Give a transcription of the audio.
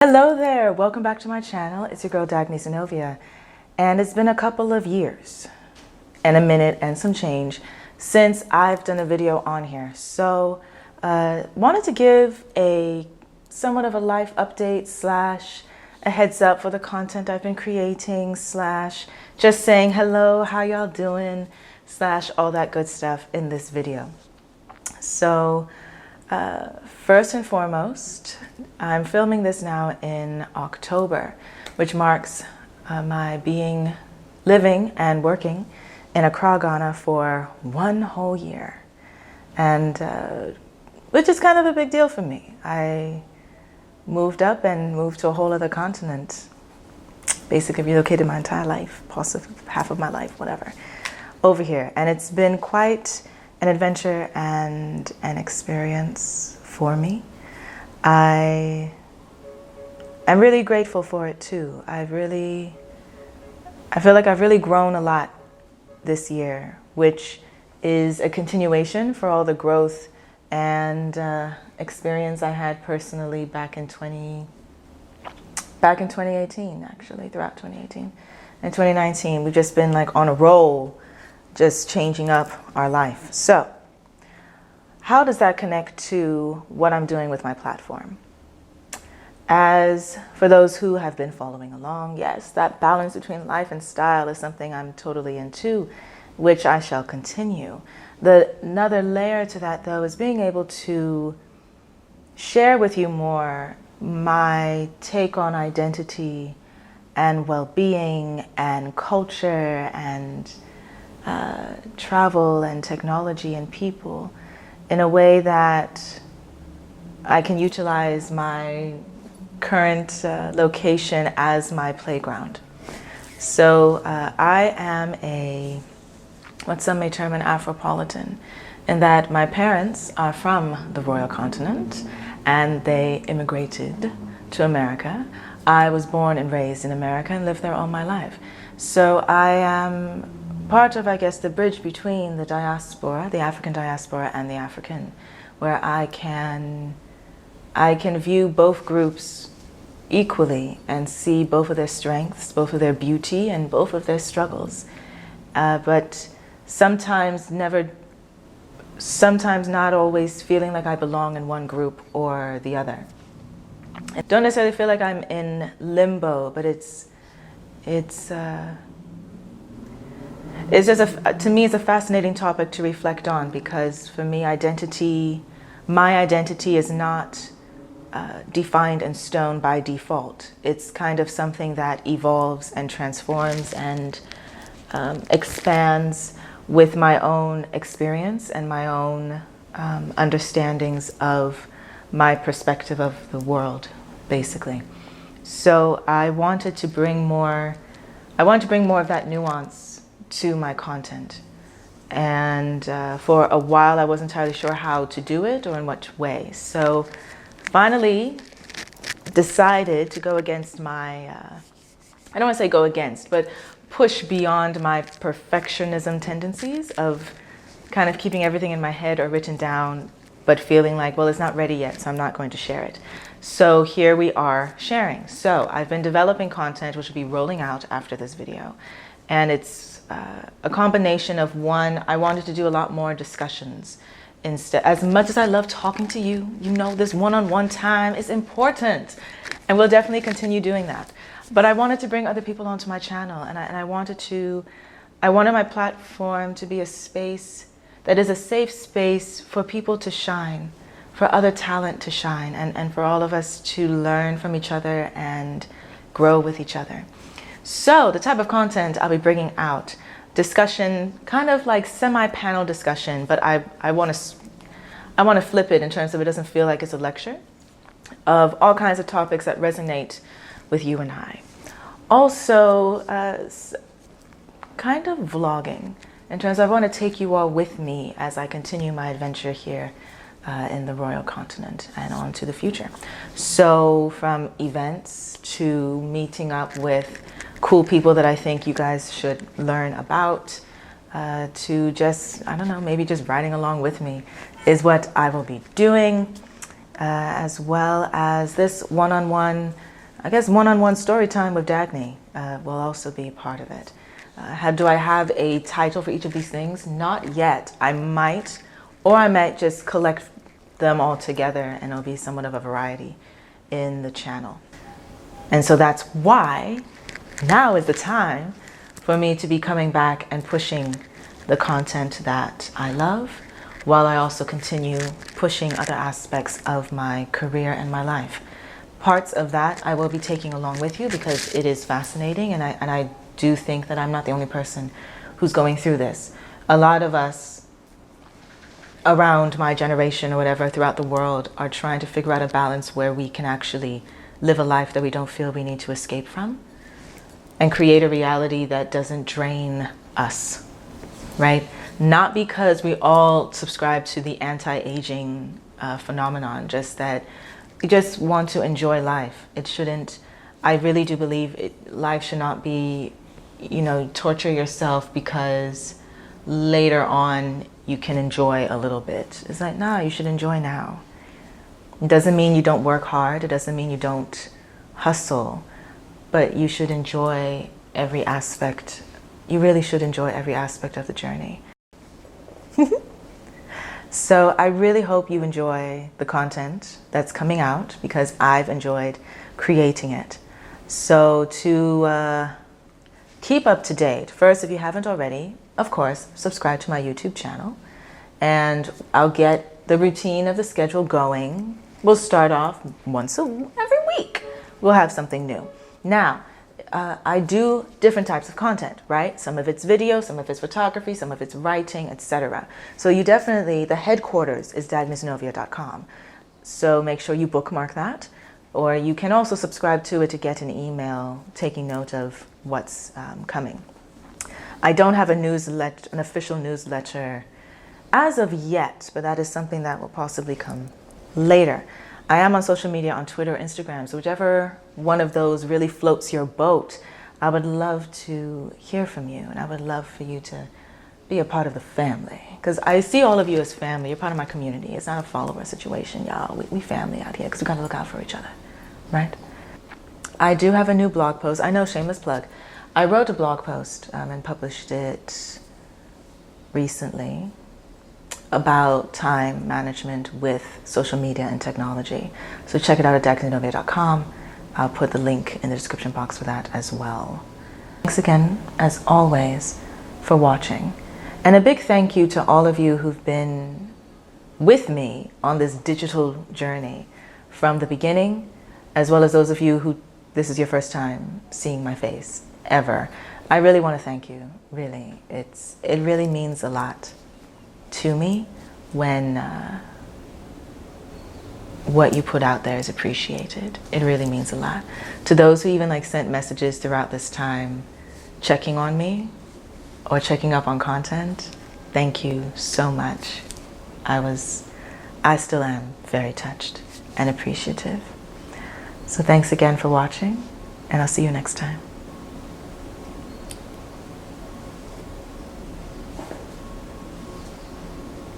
Hello there, welcome back to my channel. It's your girl Dagny Zenovia, and it's been a couple of years and a minute and some change since I've done a video on here. So wanted to give a somewhat of a life update slash a heads up for the content I've been creating slash just saying hello, how y'all doing slash all that good stuff in this video. So first and foremost, I'm filming this now in October, which marks my living and working in Accra, Ghana for 1 whole year. And which is kind of a big deal for me. I moved up and moved to a whole other continent, basically relocated my entire life, possibly half of my life, whatever, over here. And it's been quite an adventure and an experience for me. I am really grateful for it too. I feel like I've really grown a lot this year, which is a continuation for all the growth and experience I had personally back in 2018, actually, throughout 2018 and 2019. We've just been like on a roll, just changing up our life. So how does that connect to what I'm doing with my platform? As for those who have been following along, yes, that balance between life and style is something I'm totally into, which I shall continue. Another layer to that, though, is being able to share with you more my take on identity and well-being and culture and travel and technology and people in a way that I can utilize my current location as my playground. So I am what some may term an Afropolitan, in that my parents are from the royal continent and they immigrated to America. I was born and raised in America and lived there all my life. So I am part of, I guess, the bridge between the diaspora, the African diaspora, and the African, where I can view both groups equally and see both of their strengths, both of their beauty, and both of their struggles. But sometimes not always feeling like I belong in one group or the other. I don't necessarily feel like I'm in limbo, but it's just to me, it's a fascinating topic to reflect on, because for me, my identity is not defined in stone by default. It's kind of something that evolves and transforms and expands with my own experience and my own understandings of my perspective of the world, basically. So I wanted to bring more of that nuance to my content. And for a while, I wasn't entirely sure how to do it or in what way. So finally decided to go against my, I don't want to say go against, but push beyond my perfectionism tendencies of kind of keeping everything in my head or written down, but feeling like, well, it's not ready yet, so I'm not going to share it. So here we are sharing. So I've been developing content which will be rolling out after this video. And it's a combination of, one, I wanted to do a lot more discussions. Instead, as much as I love talking to you, you know, this one-on-one time is important, and we'll definitely continue doing that. But I wanted to bring other people onto my channel, and I wanted my platform to be a space that is a safe space for people to shine, for other talent to shine, and for all of us to learn from each other and grow with each other. So the type of content I'll be bringing out, discussion, kind of like semi-panel discussion, but I want to flip it in terms of it doesn't feel like it's a lecture, of all kinds of topics that resonate with you and I. Also, kind of vlogging, in terms of I want to take you all with me as I continue my adventure here in the royal continent and on to the future. So from events to meeting up with cool people that I think you guys should learn about, to just, I don't know, maybe just riding along with me is what I will be doing. as well as this one-on-one I guess one-on-one story time with Dagny will also be part of it. Do I have a title for each of these things? Not yet. I might, or I might just collect them all together and it'll be somewhat of a variety in the channel. And so that's why now is the time for me to be coming back and pushing the content that I love, while I also continue pushing other aspects of my career and my life. Parts of that I will be taking along with you because it is fascinating, and I do think that I'm not the only person who's going through this. A lot of us around my generation or whatever throughout the world are trying to figure out a balance where we can actually live a life that we don't feel we need to escape from and create a reality that doesn't drain us, right? Not because we all subscribe to the anti-aging phenomenon, just that you just want to enjoy life. It shouldn't, I really do believe life should not be, you know, torture yourself because later on you can enjoy a little bit. It's like, no, you should enjoy now. It doesn't mean you don't work hard. It doesn't mean you don't hustle, but you should enjoy every aspect. You really should enjoy every aspect of the journey. So I really hope you enjoy the content that's coming out because I've enjoyed creating it. So to keep up to date, first, if you haven't already, of course, subscribe to my YouTube channel and I'll get the routine of the schedule going. We'll start off every week. We'll have something new. Now, I do different types of content, right? Some of it's video, some of it's photography, some of it's writing, etc. So you definitely, the headquarters is dagnyzenovia.com. So make sure you bookmark that, or you can also subscribe to it to get an email taking note of what's coming. I don't have an official newsletter as of yet, but that is something that will possibly come later. I am on social media, on Twitter, Instagram, so whichever one of those really floats your boat, I would love to hear from you, and I would love for you to be a part of the family. Because I see all of you as family. You're part of my community. It's not a follower situation, y'all. We family out here because we got to look out for each other, right? I do have a new blog post. I know, shameless plug. I wrote a blog post and published it recently about time management with social media and technology. So check it out at dagnyzenovia.com. I'll put the link in the description box for that as well. Thanks again, as always, for watching. And a big thank you to all of you who've been with me on this digital journey from the beginning, as well as those of you who this is your first time seeing my face ever. I really want to thank you, really. It really means a lot to me when what you put out there is appreciated. It really means a lot. To those who even sent messages throughout this time checking on me or checking up on content, thank you so much. I still am very touched and appreciative. So thanks again for watching, and I'll see you next time.